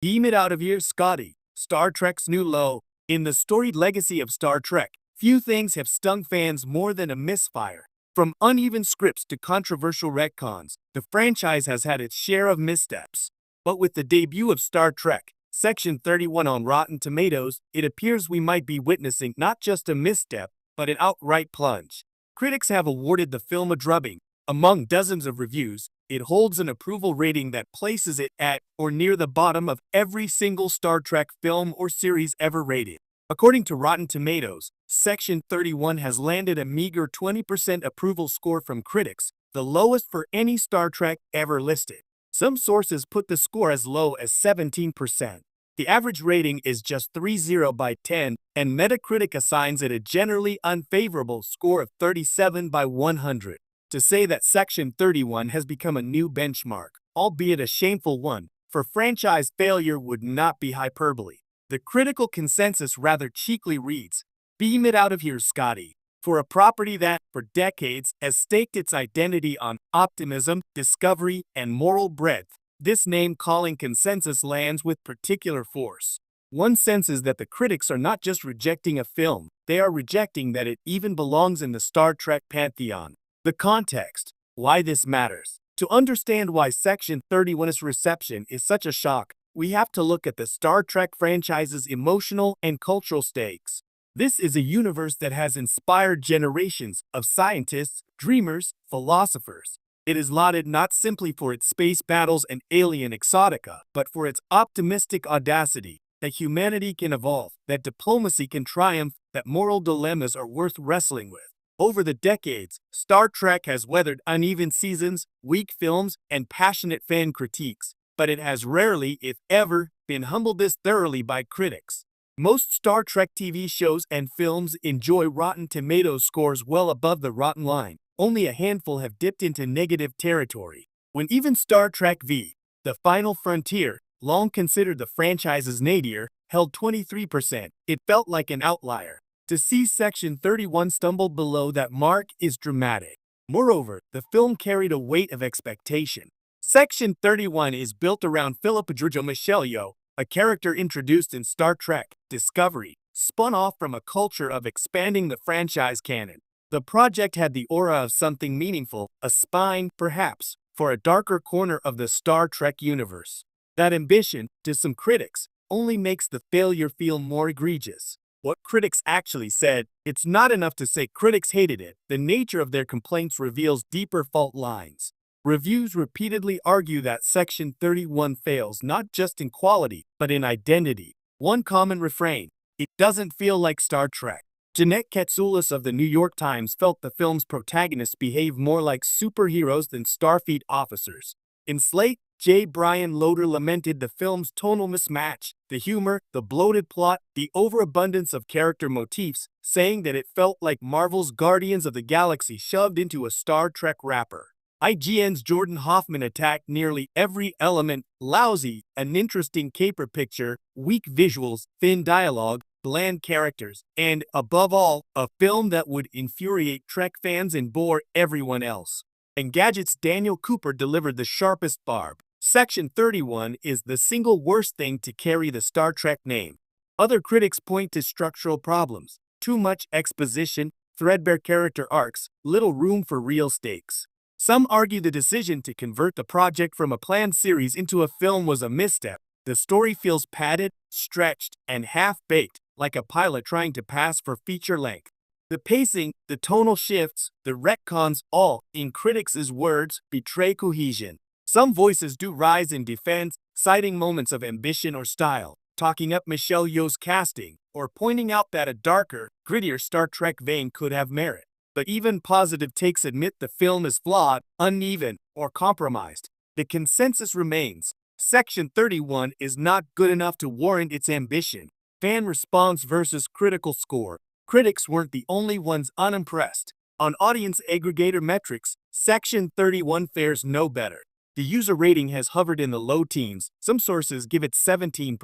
Beam it out of here, Scotty. Star Trek's new low. In the storied legacy of Star Trek, few things have stung fans more than a misfire. From uneven scripts to controversial retcons, the franchise has had its share of missteps. But with the debut of Star Trek, Section 31 on Rotten Tomatoes, it appears we might be witnessing not just a misstep, but an outright plunge. Critics have awarded the film a drubbing. Among dozens of reviews, it holds an approval rating that places it at or near the bottom of every single Star Trek film or series ever rated. According to Rotten Tomatoes, Section 31 has landed a meager 20% approval score from critics, the lowest for any Star Trek ever listed. Some sources put the score as low as 17%. The average rating is just 3.0 by 10, and Metacritic assigns it a generally unfavorable score of 37 by 100. To say that Section 31 has become a new benchmark, albeit a shameful one, for franchise failure would not be hyperbole. The critical consensus rather cheekily reads, "Beam it out of here, Scotty." For a property that, for decades, has staked its identity on optimism, discovery, and moral breadth, this name-calling consensus lands with particular force. One senses that the critics are not just rejecting a film, they are rejecting that it even belongs in the Star Trek pantheon. The context, why this matters. To understand why Section 31's reception is such a shock, we have to look at the Star Trek franchise's emotional and cultural stakes. This is a universe that has inspired generations of scientists, dreamers, philosophers. It is lauded not simply for its space battles and alien exotica, but for its optimistic audacity, that humanity can evolve, that diplomacy can triumph, that moral dilemmas are worth wrestling with. Over the decades, Star Trek has weathered uneven seasons, weak films, and passionate fan critiques, but it has rarely, if ever, been humbled this thoroughly by critics. Most Star Trek TV shows and films enjoy Rotten Tomatoes scores well above the rotten line. Only a handful have dipped into negative territory. When even Star Trek V, The Final Frontier, long considered the franchise's nadir, held 23%, it felt like an outlier. To see Section 31 stumble below that mark is dramatic. Moreover, the film carried a weight of expectation. Section 31 is built around Philip Michelieu, a character introduced in Star Trek Discovery, spun off from a culture of expanding the franchise canon. The project had the aura of something meaningful, a spine, perhaps, for a darker corner of the Star Trek universe. That ambition, to some critics, only makes the failure feel more egregious. What critics actually said, it's not enough to say critics hated it. The nature of their complaints reveals deeper fault lines. Reviews repeatedly argue that Section 31 fails not just in quality, but in identity. One common refrain, it doesn't feel like Star Trek. Jeanette Katsoulis of the New York Times felt the film's protagonists behave more like superheroes than Starfleet officers. In Slate, J. Brian Loder lamented the film's tonal mismatch, the humor, the bloated plot, the overabundance of character motifs, saying that it felt like Marvel's Guardians of the Galaxy shoved into a Star Trek wrapper. IGN's Jordan Hoffman attacked nearly every element: lousy, an interesting caper picture, weak visuals, thin dialogue, bland characters, and, above all, a film that would infuriate Trek fans and bore everyone else. Engadget's Daniel Cooper delivered the sharpest barb. Section 31 is the single worst thing to carry the Star Trek name. Other critics point to structural problems: too much exposition, threadbare character arcs, little room for real stakes. Some argue the decision to convert the project from a planned series into a film was a misstep. The story feels padded, stretched, and half-baked, like a pilot trying to pass for feature length. The pacing, the tonal shifts, the retcons all, in critics' words, betray cohesion. Some voices do rise in defense, citing moments of ambition or style, talking up Michelieu's casting, or pointing out that a darker, grittier Star Trek vein could have merit. But even positive takes admit the film is flawed, uneven, or compromised. The consensus remains: Section 31 is not good enough to warrant its ambition. Fan response versus critical score. Critics weren't the only ones unimpressed. On audience aggregator metrics, Section 31 fares no better. The user rating has hovered in the low teens. Some sources give it 17%.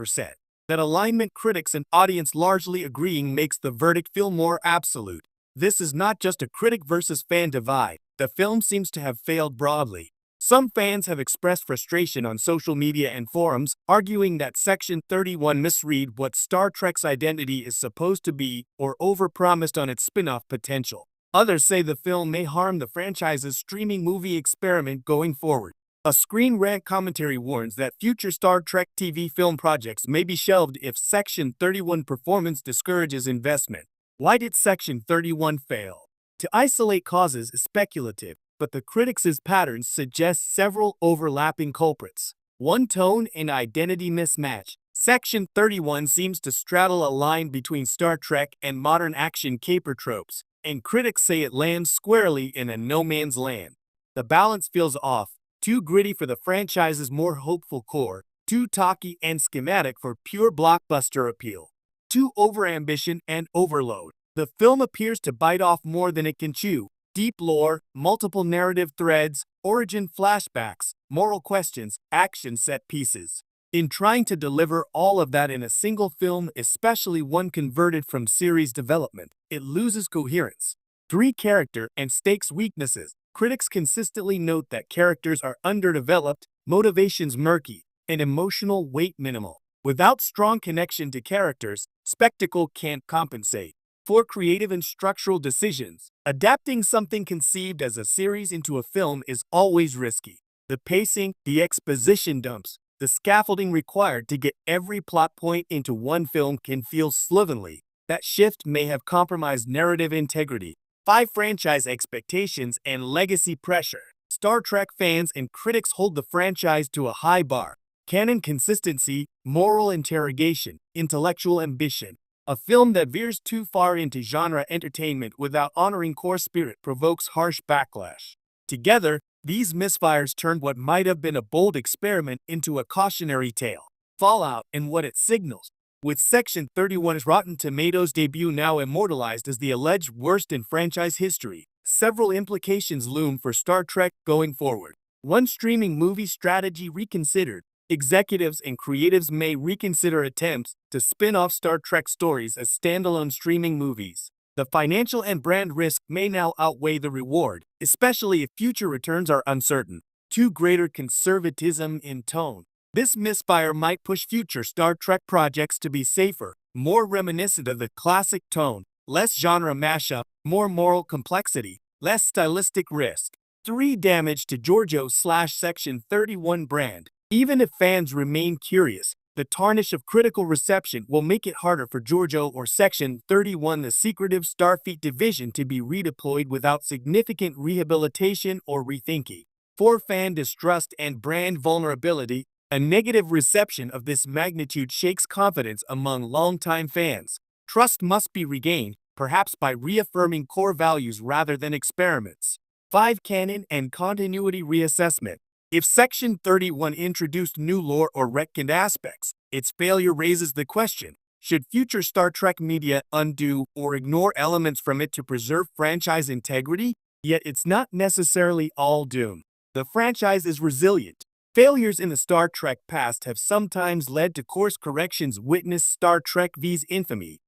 That alignment, critics and audience largely agreeing, makes the verdict feel more absolute. This is not just a critic versus fan divide. The film seems to have failed broadly. Some fans have expressed frustration on social media and forums, arguing that Section 31 misread what Star Trek's identity is supposed to be or overpromised on its spin-off potential. Others say the film may harm the franchise's streaming movie experiment going forward. A Screen Rant commentary warns that future Star Trek TV film projects may be shelved if Section 31 performance discourages investment. Why did Section 31 fail? To isolate causes is speculative, but the critics' patterns suggest several overlapping culprits. One, tone and identity mismatch. Section 31 seems to straddle a line between Star Trek and modern action caper tropes, and critics say it lands squarely in a no-man's land. The balance feels off. Too gritty for the franchise's more hopeful core, too talky and schematic for pure blockbuster appeal. Too overambition and overload. The film appears to bite off more than it can chew. Deep lore, multiple narrative threads, origin flashbacks, moral questions, action set pieces. In trying to deliver all of that in a single film, especially one converted from series development, it loses coherence. 3. Character and stakes weaknesses. Critics consistently note that characters are underdeveloped, motivations murky, and emotional weight minimal. Without strong connection to characters, spectacle can't compensate. 4. Creative and structural decisions. Adapting something conceived as a series into a film is always risky. The pacing, the exposition dumps, the scaffolding required to get every plot point into one film can feel slovenly. That shift may have compromised narrative integrity. 5. Franchise expectations and legacy pressure. Star Trek fans and critics hold the franchise to a high bar. Canon consistency, moral interrogation, intellectual ambition. A film that veers too far into genre entertainment without honoring core spirit provokes harsh backlash. Together, these misfires turned what might have been a bold experiment into a cautionary tale. Fallout and what it signals. With Section 31's Rotten Tomatoes debut now immortalized as the alleged worst in franchise history, several implications loom for Star Trek going forward. 1. Streaming movie strategy reconsidered. Executives and creatives may reconsider attempts to spin off Star Trek stories as standalone streaming movies. The financial and brand risk may now outweigh the reward, especially if future returns are uncertain. 2. Greater conservatism in tone. This misfire might push future Star Trek projects to be safer, more reminiscent of the classic tone, less genre mashup, more moral complexity, less stylistic risk. 3. Damage to Georgiou/Section 31 brand. Even if fans remain curious, the tarnish of critical reception will make it harder for Georgiou or Section 31, the secretive Starfleet division, to be redeployed without significant rehabilitation or rethinking. 4. Fan distrust and brand vulnerability. A negative reception of this magnitude shakes confidence among longtime fans. Trust must be regained, perhaps by reaffirming core values rather than experiments. 5. Canon and continuity reassessment. If Section 31 introduced new lore or retconned aspects, its failure raises the question, should future Star Trek media undo or ignore elements from it to preserve franchise integrity? Yet it's not necessarily all doom. The franchise is resilient. Failures in the Star Trek past have sometimes led to course corrections. Witness Star Trek V's infamy.